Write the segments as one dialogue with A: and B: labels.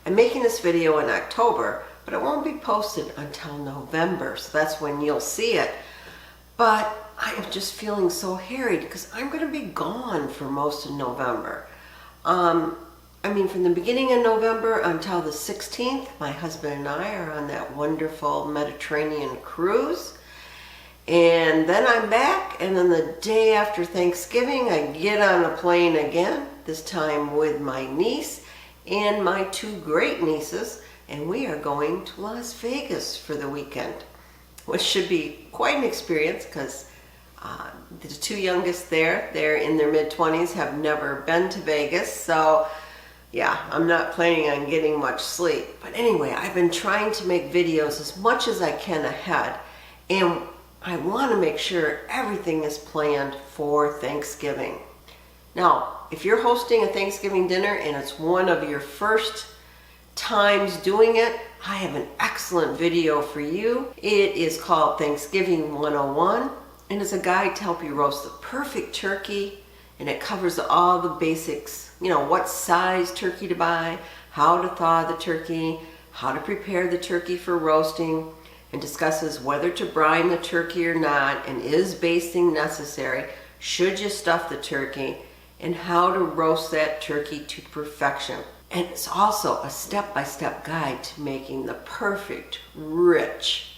A: I'm making this video in October, but it won't be posted until November, so that's when you'll see it. But I am just feeling so harried because I'm going to be gone for most of November. From the beginning of November until the 16th, my husband and I are on that wonderful Mediterranean cruise. And then I'm back, and then the day after Thanksgiving, I get on a plane again, this time with my niece and my two great nieces, and we are going to Las Vegas for the weekend, which should be quite an experience because the two youngest they're in their mid-20s, have never been to Vegas, so yeah, I'm not planning on getting much sleep. But anyway, I've been trying to make videos as much as I can ahead, and I want to make sure everything is planned for Thanksgiving. Now, if you're hosting a Thanksgiving dinner and it's one of your first times doing it, I have an excellent video for you. It is called Thanksgiving 101, and it's a guide to help you roast the perfect turkey, and it covers all the basics, what size turkey to buy, how to thaw the turkey, how to prepare the turkey for roasting, and discusses whether to brine the turkey or not, and is basting necessary, should you stuff the turkey, and how to roast that turkey to perfection. And it's also a step-by-step guide to making the perfect, rich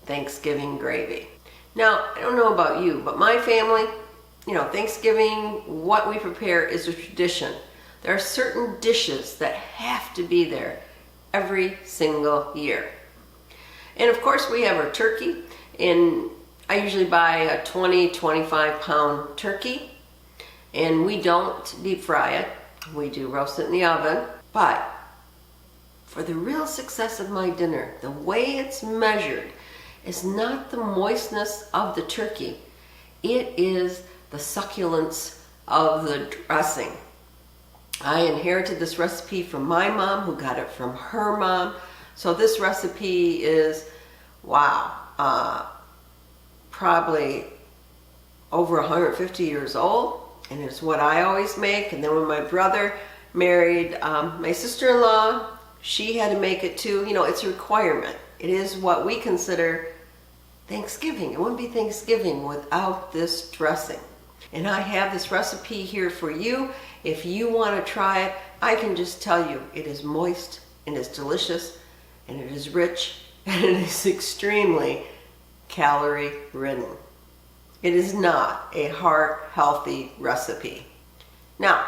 A: Thanksgiving gravy. Now, I don't know about you, but my family, Thanksgiving, what we prepare is a tradition. There are certain dishes that have to be there every single year. And of course we have our turkey, and I usually buy a 20-25 pound turkey, and we don't deep fry it. We do roast it in the oven. But for the real success of my dinner, the way it's measured is not the moistness of the turkey. It is the succulence of the dressing. I inherited this recipe from my mom, who got it from her mom. So this recipe is, probably over 150 years old, and it's what I always make. And then when my brother married my sister-in-law, she had to make it too. It's a requirement. It is what we consider Thanksgiving. It wouldn't be Thanksgiving without this dressing. And I have this recipe here for you. If you want to try it, I can just tell you it is moist and it's delicious, and it is rich, and it is extremely calorie ridden. It is not a heart-healthy recipe. Now,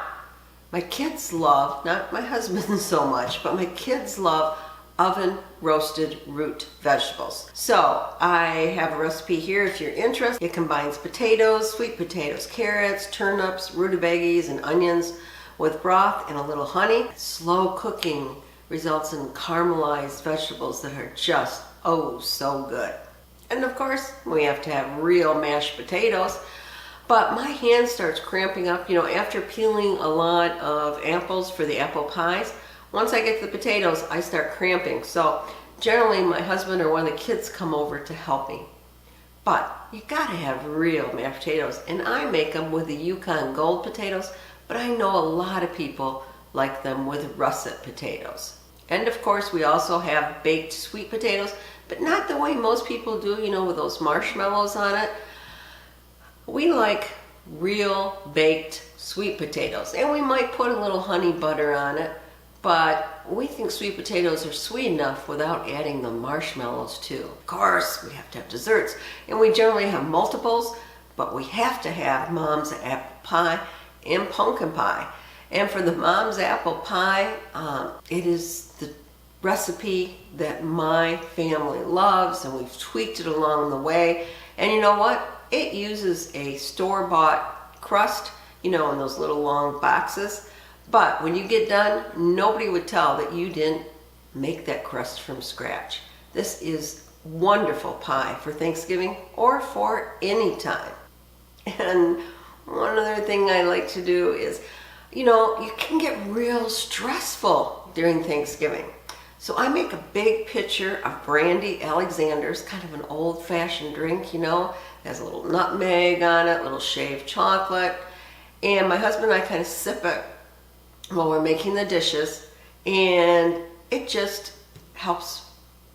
A: my kids love, not my husband so much, but my kids love oven roasted root vegetables. So I have a recipe here if you're interested. It combines potatoes, sweet potatoes, carrots, turnips, rutabagas, and onions with broth and a little honey. Slow cooking results in caramelized vegetables that are just so good. And of course, we have to have real mashed potatoes. But my hand starts cramping up, after peeling a lot of apples for the apple pies. Once I get to the potatoes, I start cramping. So generally my husband or one of the kids come over to help me. But you gotta have real mashed potatoes. And I make them with the Yukon Gold potatoes, but I know a lot of people like them with russet potatoes. And of course we also have baked sweet potatoes, but not the way most people do, with those marshmallows on it. We like real baked sweet potatoes, and we might put a little honey butter on it, but we think sweet potatoes are sweet enough without adding the marshmallows too. Of course, we have to have desserts, and we generally have multiples, but we have to have Mom's apple pie and pumpkin pie. And for the Mom's apple pie, it is the recipe that my family loves, and we've tweaked it along the way. And you know what? It uses a store-bought crust, in those little long boxes. But when you get done, nobody would tell that you didn't make that crust from scratch. This is wonderful pie for Thanksgiving or for any time. And one other thing I like to do is, you can get real stressful during Thanksgiving. So I make a big pitcher of Brandy Alexander's, kind of an old-fashioned drink, it has a little nutmeg on it, a little shaved chocolate. And my husband and I kind of sip it while we're making the dishes. And it just helps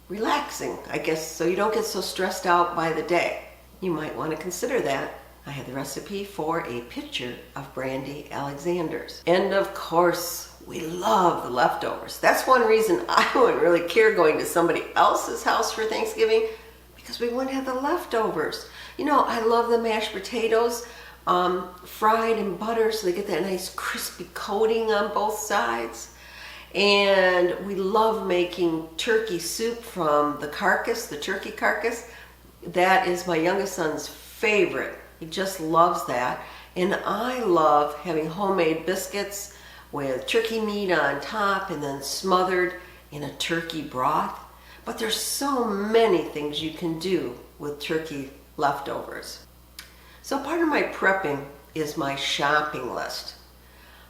A: relaxing, I guess, so you don't get so stressed out by the day. You might want to consider that. I have the recipe for a pitcher of brandy Alexander's. And of course, we love the leftovers. That's one reason I wouldn't really care going to somebody else's house for Thanksgiving, because we wouldn't have the leftovers. You know, I love the mashed potatoes fried in butter so they get that nice crispy coating on both sides. And we love making turkey soup from the carcass, the turkey carcass. That is my youngest son's favorite. He just loves that. And I love having homemade biscuits with turkey meat on top and then smothered in a turkey broth. But there's so many things you can do with turkey leftovers. So part of my prepping is my shopping list.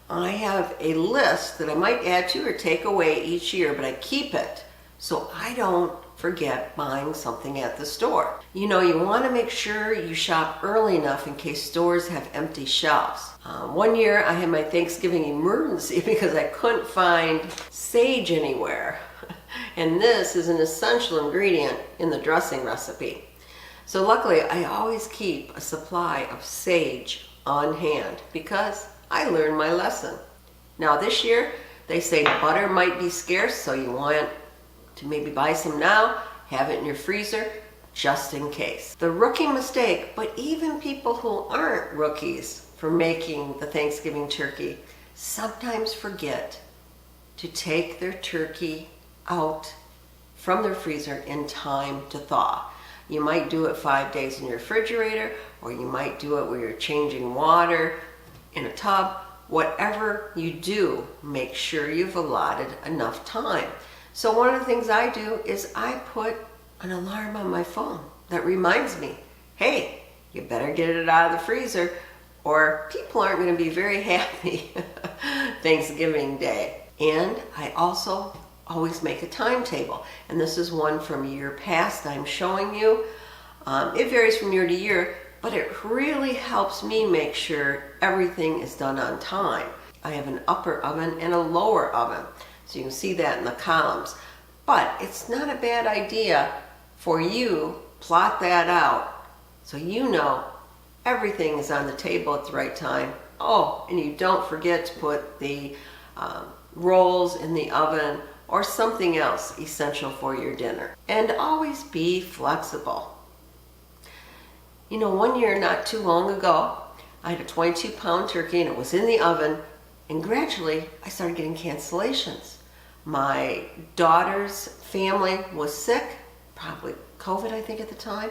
A: I have a list that I might add to or take away each year, but I keep it so I don't forget buying something at the store. You know, you want to make sure you shop early enough in case stores have empty shelves. One year I had my Thanksgiving emergency because I couldn't find sage anywhere. And this is an essential ingredient in the dressing recipe. So luckily I always keep a supply of sage on hand because I learned my lesson. Now this year, they say butter might be scarce, so you want to maybe buy some now, have it in your freezer, just in case. The rookie mistake, but even people who aren't rookies for making the Thanksgiving turkey, sometimes forget to take their turkey out from their freezer in time to thaw. You might do it 5 days in your refrigerator, or you might do it where you're changing water in a tub. Whatever you do, make sure you've allotted enough time. So one of the things I do is I put an alarm on my phone that reminds me, hey, you better get it out of the freezer or people aren't going to be very happy Thanksgiving Day. And I also always make a timetable. And this is one from year past I'm showing you. It varies from year to year, but it really helps me make sure everything is done on time. I have an upper oven and a lower oven, so you can see that in the columns. But it's not a bad idea for you, plot that out so you know everything is on the table at the right time. Oh, and you don't forget to put the rolls in the oven or something else essential for your dinner. And always be flexible. You know, one year not too long ago, I had a 22-pound turkey and it was in the oven, and gradually I started getting cancellations. My daughter's family was sick, probably COVID I think at the time,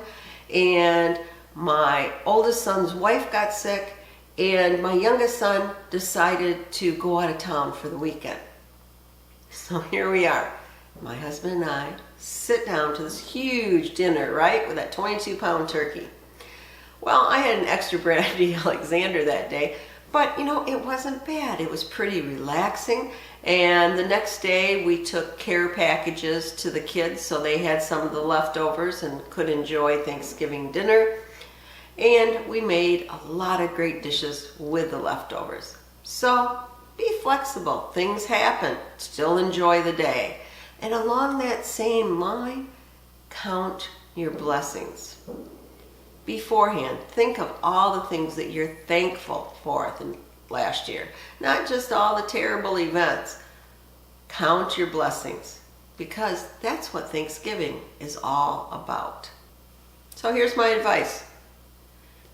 A: and my oldest son's wife got sick, and my youngest son decided to go out of town for the weekend. So here we are, my husband and I sit down to this huge dinner, right, with that 22-pound turkey. Well, I had an extra brandy Alexander that day, but you know, it wasn't bad. It was pretty relaxing, and the next day we took care packages to the kids so they had some of the leftovers and could enjoy Thanksgiving dinner, and we made a lot of great dishes with the leftovers. So be flexible. Things happen. Still enjoy the day. And along that same line, count your blessings. Beforehand, think of all the things that you're thankful for last year. Not just all the terrible events. Count your blessings, because that's what Thanksgiving is all about. So here's my advice.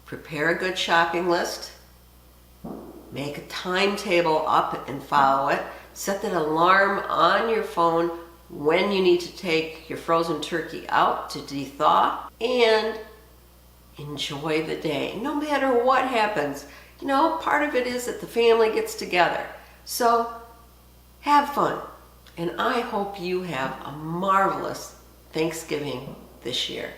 A: Prepare a good shopping list. Make a timetable up and follow it. Set that alarm on your phone when you need to take your frozen turkey out to de-thaw, and enjoy the day. No matter what happens, you know, part of it is that the family gets together. So have fun. And I hope you have a marvelous Thanksgiving this year.